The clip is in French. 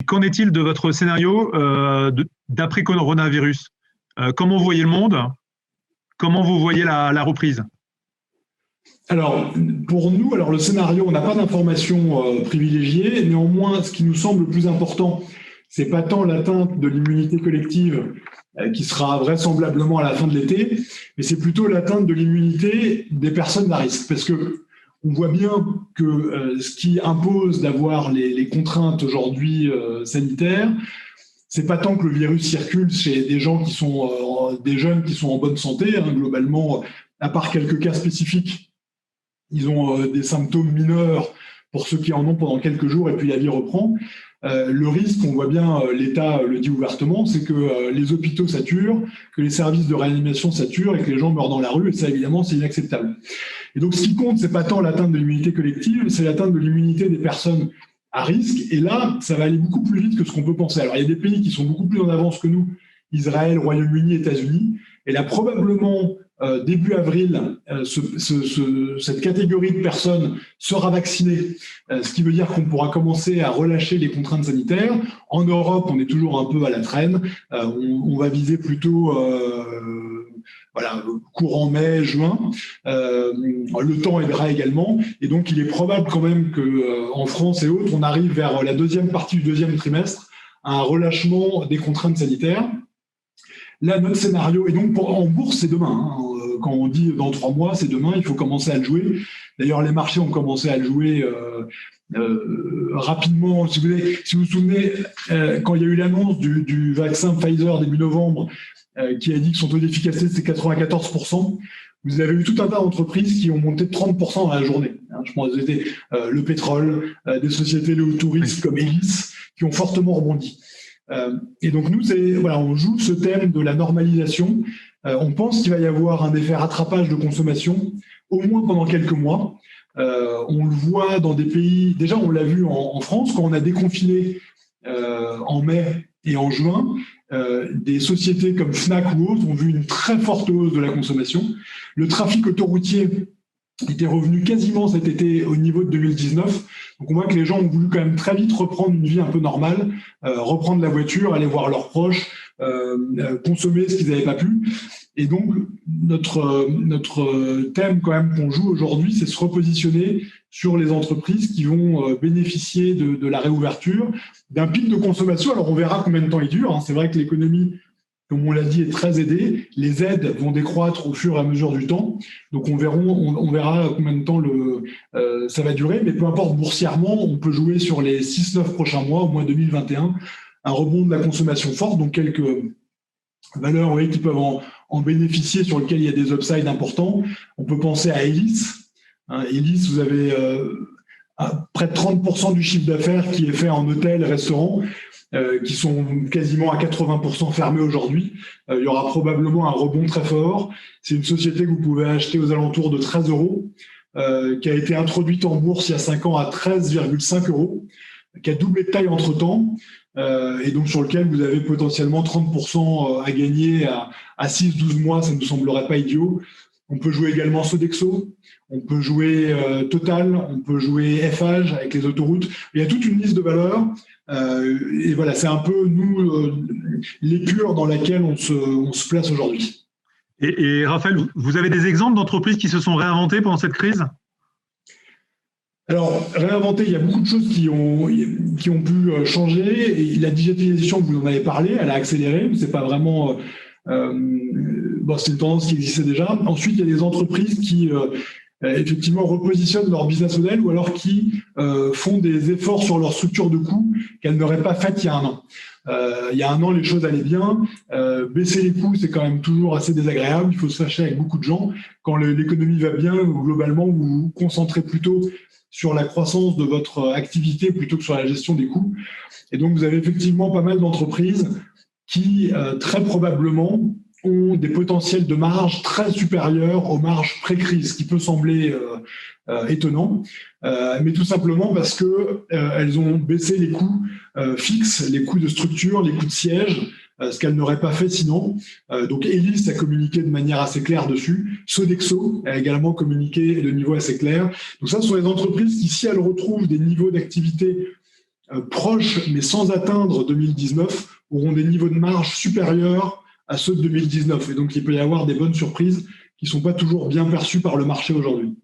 Qu'en est-il de votre scénario d'après-coronavirus? Comment vous voyez le monde? Comment vous voyez la reprise? Alors, pour nous, le scénario, on n'a pas d'informations privilégiées. Néanmoins, ce qui nous semble le plus important, c'est pas tant l'atteinte de l'immunité collective qui sera vraisemblablement à la fin de l'été, mais c'est plutôt l'atteinte de l'immunité des personnes à risque. Parce que on voit bien que ce qui impose d'avoir les contraintes aujourd'hui sanitaires, c'est pas tant que le virus circule chez des gens qui sont des jeunes qui sont en bonne santé, hein, globalement, à part quelques cas spécifiques, ils ont des symptômes mineurs pour ceux qui en ont pendant quelques jours et puis la vie reprend. Le risque, on voit bien, l'État le dit ouvertement, c'est que les hôpitaux saturent, que les services de réanimation saturent et que les gens meurent dans la rue, et ça, évidemment, c'est inacceptable. Et donc, ce qui compte, c'est pas tant l'atteinte de l'immunité collective, c'est l'atteinte de l'immunité des personnes à risque. Et là, ça va aller beaucoup plus vite que ce qu'on peut penser. Alors, il y a des pays qui sont beaucoup plus en avance que nous, Israël, Royaume-Uni, États-Unis. Et là, probablement, début avril, cette catégorie de personnes sera vaccinée, ce qui veut dire qu'on pourra commencer à relâcher les contraintes sanitaires. En Europe, on est toujours un peu à la traîne. On va viser plutôt courant mai, juin. Le temps aidera également. Et donc, il est probable quand même qu'en France et autres, on arrive vers la deuxième partie du deuxième trimestre à un relâchement des contraintes sanitaires. Là, notre scénario, et donc en bourse, c'est demain. Hein. Quand on dit dans 3 mois, c'est demain, il faut commencer à le jouer. D'ailleurs, les marchés ont commencé à le jouer rapidement. Si vous vous souvenez, quand il y a eu l'annonce du vaccin Pfizer début novembre, qui a dit que son taux d'efficacité, c'est 94%, vous avez eu tout un tas d'entreprises qui ont monté de 30% dans la journée. Je pense que c'était le pétrole, des sociétés liées au tourisme comme Elis, qui ont fortement rebondi. Et donc nous, on joue ce thème de la normalisation. On pense qu'il va y avoir un effet rattrapage de consommation, au moins pendant quelques mois. On le voit dans des pays, déjà on l'a vu en France, quand on a déconfiné en mai et en juin, des sociétés comme Fnac ou autres ont vu une très forte hausse de la consommation. Le trafic autoroutier était revenu quasiment cet été au niveau de 2019. Donc on voit que les gens ont voulu quand même très vite reprendre une vie un peu normale, reprendre la voiture, aller voir leurs proches, consommer ce qu'ils n'avaient pas pu. Et donc notre thème quand même qu'on joue aujourd'hui, c'est se repositionner sur les entreprises qui vont bénéficier de la réouverture, d'un pic de consommation. Alors on verra combien de temps il dure. Hein. C'est vrai que l'économie, comme on l'a dit, est très aidée. Les aides vont décroître au fur et à mesure du temps. Donc on verra combien de temps ça va durer. Mais peu importe, boursièrement, on peut jouer sur les 6-9 prochains mois, au mois 2021, un rebond de la consommation forte. Donc quelques valeurs qui peuvent en bénéficier, sur lesquelles il y a des upsides importants. On peut penser à Elis. Elis, vous avez près de 30% du chiffre d'affaires qui est fait en hôtels, restaurants, qui sont quasiment à 80% fermés aujourd'hui. Il y aura probablement un rebond très fort. C'est une société que vous pouvez acheter aux alentours de 13 €, qui a été introduite en bourse il y a 5 ans à 13,5 €, qui a doublé de taille entre-temps, et donc sur lequel vous avez potentiellement 30% à gagner à 6-12 mois. Ça ne nous semblerait pas idiot. On peut jouer également Sodexo, on peut jouer Total, on peut jouer FH avec les autoroutes. Il y a toute une liste de valeurs. Et voilà, c'est un peu, nous, l'épure dans laquelle on se place aujourd'hui. Et Raphaël, vous avez des exemples d'entreprises qui se sont réinventées pendant cette crise? Alors, réinventer, il y a beaucoup de choses qui ont pu changer. Et la digitalisation, vous en avez parlé, elle a accéléré, mais c'est pas vraiment... c'est une tendance qui existait déjà. Ensuite, il y a des entreprises qui effectivement repositionnent leur business model, ou alors qui font des efforts sur leur structure de coûts qu'elles n'auraient pas faites il y a un an. Il y a un an, les choses allaient bien. Baisser les coûts, c'est quand même toujours assez désagréable. Il faut se fâcher avec beaucoup de gens. Quand l'économie va bien, globalement, vous vous concentrez plutôt sur la croissance de votre activité plutôt que sur la gestion des coûts. Et donc, vous avez effectivement pas mal d'entreprises qui, très probablement, ont des potentiels de marge très supérieurs aux marges pré-crise, ce qui peut sembler étonnant, mais tout simplement parce que elles ont baissé les coûts fixes, les coûts de structure, les coûts de siège, ce qu'elles n'auraient pas fait sinon. Donc Elis a communiqué de manière assez claire dessus. Sodexo a également communiqué de niveau assez clair. Donc ça, ce sont les entreprises qui, si elles retrouvent des niveaux d'activité proches, mais sans atteindre 2019, auront des niveaux de marge supérieurs à ceux de 2019. Et donc, il peut y avoir des bonnes surprises qui ne sont pas toujours bien perçues par le marché aujourd'hui.